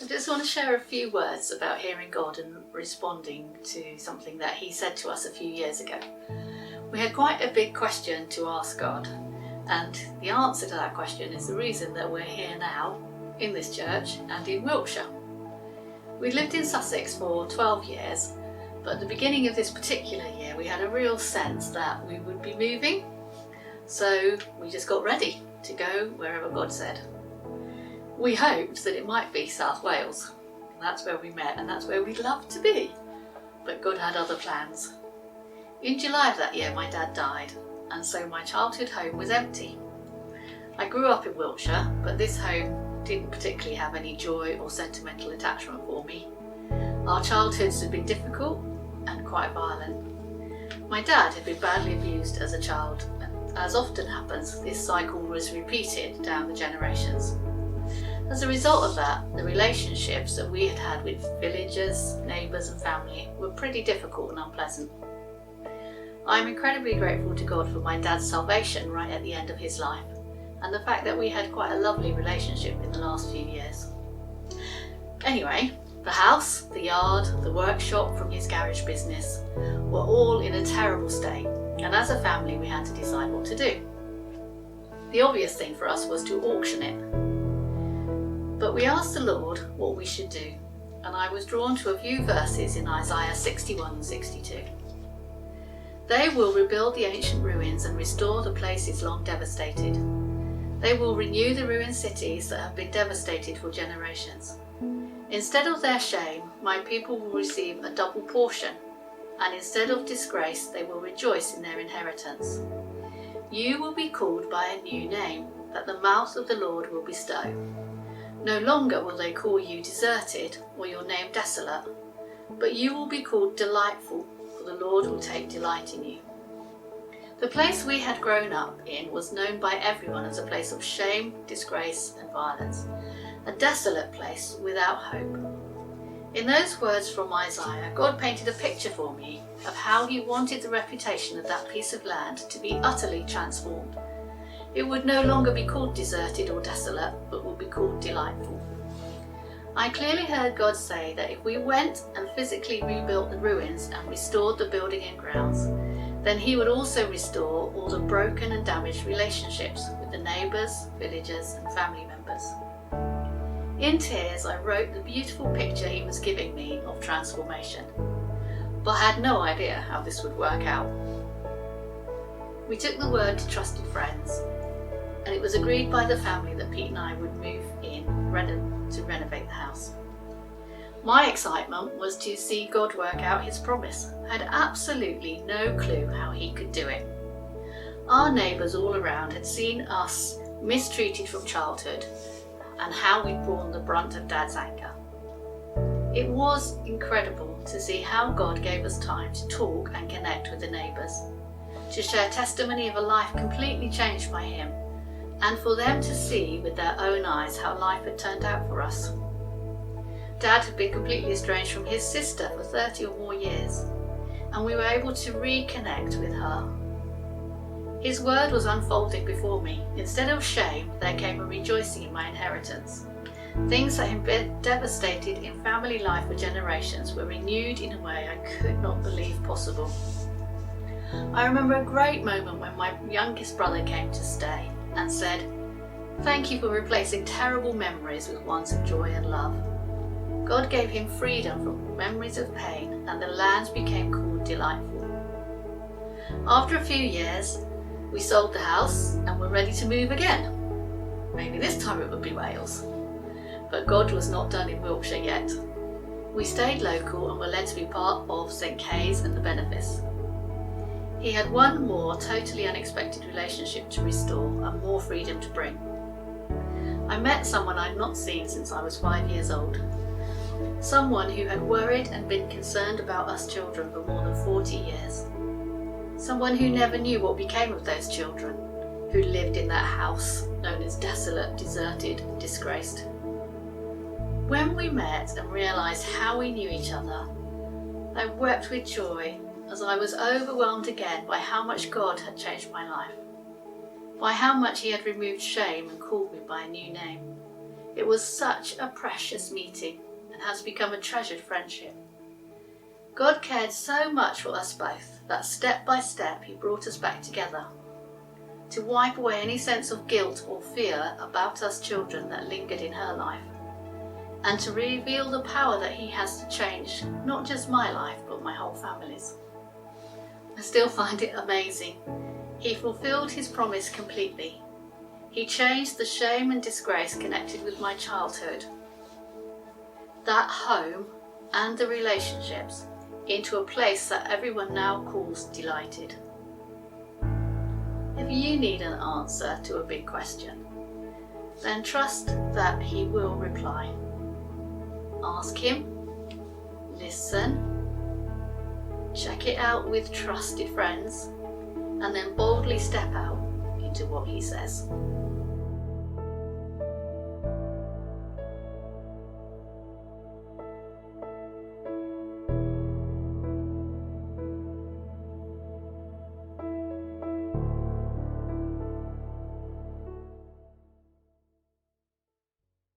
I just want to share a few words about hearing God and responding to something that He said to us a few years ago. We had quite a big question to ask God, and the answer to that question is the reason that we're here now in this church and in Wiltshire. We lived in Sussex for 12 years, but at the beginning of this particular year we had a real sense that we would be moving, so we just got ready to go wherever God said. We hoped that it might be South Wales. That's where we met and that's where we'd love to be. But God had other plans. In July of that year my dad died, and so my childhood home was empty. I grew up in Wiltshire, but this home didn't particularly have any joy or sentimental attachment for me. Our childhoods had been difficult and quite violent. My dad had been badly abused as a child, and as often happens, this cycle was repeated down the generations. As a result of that, the relationships that we had had with villagers, neighbours and family were pretty difficult and unpleasant. I'm incredibly grateful to God for my dad's salvation right at the end of his life, and the fact that we had quite a lovely relationship in the last few years. Anyway, the house, the yard, the workshop from his garage business were all in a terrible state, and as a family we had to decide what to do. The obvious thing for us was to auction it. But we asked the Lord what we should do, and I was drawn to a few verses in Isaiah 61 and 62. They will rebuild the ancient ruins and restore the places long devastated. They will renew the ruined cities that have been devastated for generations. Instead of their shame, my people will receive a double portion, and instead of disgrace, they will rejoice in their inheritance. You will be called by a new name that the mouth of the Lord will bestow. No longer will they call you deserted or your name desolate, but you will be called delightful, for the Lord will take delight in you. The place we had grown up in was known by everyone as a place of shame, disgrace and violence, a desolate place without hope. In those words from Isaiah, God painted a picture for me of how He wanted the reputation of that piece of land to be utterly transformed. It would no longer be called deserted or desolate, but would be called delightful. I clearly heard God say that if we went and physically rebuilt the ruins and restored the building and grounds, then He would also restore all the broken and damaged relationships with the neighbours, villagers and family members. In tears, I wrote the beautiful picture He was giving me of transformation, but had no idea how this would work out. We took the word to trusted friends, and it was agreed by the family that Pete and I would move in to renovate the house. My excitement was to see God work out His promise. I had absolutely no clue how He could do it. Our neighbours all around had seen us mistreated from childhood and how we'd borne the brunt of Dad's anger. It was incredible to see how God gave us time to talk and connect with the neighbours, to share testimony of a life completely changed by Him, and for them to see with their own eyes how life had turned out for us. Dad had been completely estranged from his sister for 30 or more years, and we were able to reconnect with her. His word was unfolding before me. Instead of shame, there came a rejoicing in my inheritance. Things that had been devastated in family life for generations were renewed in a way I could not believe possible. I remember a great moment when my youngest brother came to stay and said, "Thank you for replacing terrible memories with ones of joy and love." God gave him freedom from memories of pain, and the lands became called delightful. After a few years, we sold the house and were ready to move again. Maybe this time it would be Wales. But God was not done in Wiltshire yet. We stayed local and were led to be part of St Kay's and the Benefice. He had one more totally unexpected relationship to restore and more freedom to bring. I met someone I'd not seen since I was 5 years old. Someone who had worried and been concerned about us children for more than 40 years. Someone who never knew what became of those children, who lived in that house known as desolate, deserted and disgraced. When we met and realised how we knew each other, I wept with joy as I was overwhelmed again by how much God had changed my life, by how much He had removed shame and called me by a new name. It was such a precious meeting and has become a treasured friendship. God cared so much for us both that step by step He brought us back together, to wipe away any sense of guilt or fear about us children that lingered in her life, and to reveal the power that He has to change not just my life but my whole family's. I still find it amazing. He fulfilled His promise completely. He changed the shame and disgrace connected with my childhood, that home and the relationships, into a place that everyone now calls delighted. If you need an answer to a big question, then trust that He will reply. Ask Him, listen, check it out with trusted friends, and then boldly step out into what He says.